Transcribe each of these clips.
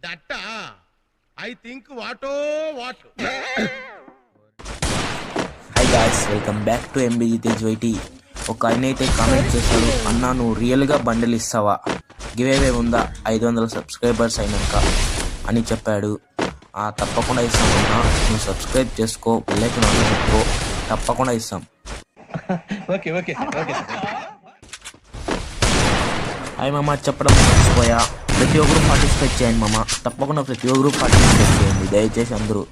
దట్టా I think వాటో వాట్. Hi guys, welcome back to MBG Tej YT. ఒక ఆయన అయితే కామెంట్ చేశాడు, అన్నా నువ్వు రియల్గా బండిల్ ఇస్తావా, గివేవే ఉందా 500 సబ్స్క్రైబర్స్ అయినాక అని చెప్పాడు. తప్పకుండా ఇస్తామన్నా, నువ్వు సబ్స్క్రైబ్ చేసుకో, బెల్ ఐకాన్ ఆన్ పెట్టుకో, తప్పకుండా ఇస్తాం. హాయ్ మామ, చెప్పడం మర్చిపోయా, ప్రతి ఒక్కరు పార్టిసిపేట్ చేయండి మామ, తప్పకుండా ప్రతి ఒక్కరు పార్టిసిపేట్ చేయండి. దయచేసి అందరూ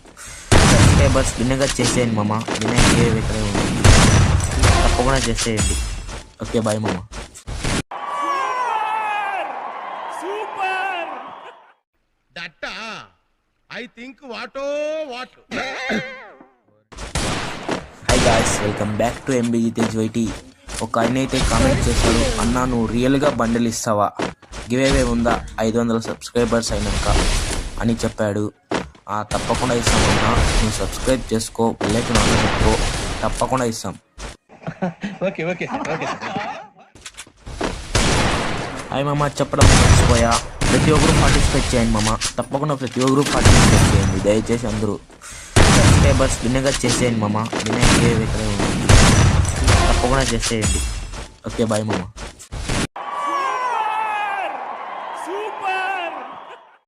సబ్స్క్రైబర్స్ విన్నగా చేసేయండి మామ. వినయ్ ఇక్కడే ఉంది, తప్పకుండా చేసేయండి. ఓకే, బాయ్ మామ. దట్టా ఐ థింక్ వాటో వాట్. Hi guys, welcome back to MBG Tej YT. ఒక ఆయన అయితే కామెంట్ చేశాడు, అన్నా నువ్వు రియల్గా బండిల్ ఇస్తావా, గివేవే ఉందా 500 సబ్స్క్రైబర్స్ అయినాక అని చెప్పాడు. తప్పకుండా ఇస్తామన్నా, నువ్వు సబ్స్క్రైబ్ చేసుకో, బెల్ ఐకాన్ ఆన్ పెట్టుకో, తప్పకుండా ఇస్తాం. హాయ్ మామ, చెప్పడం మర్చిపోయా, ప్రతి ఒక్కరు పార్టిసిపేట్ చేయండి మామ, తప్పకుండా ప్రతి ఒక్కరు పార్టిసిపేట్ చేయండి. దయచేసి అందరూ సబ్స్క్రైబర్స్ విన్నగా చేసేయండి మామ. వినయ్ ఇక్కడే ఉంది, తప్పకుండా చేసేయండి. ఓకే, బాయ్ మామ.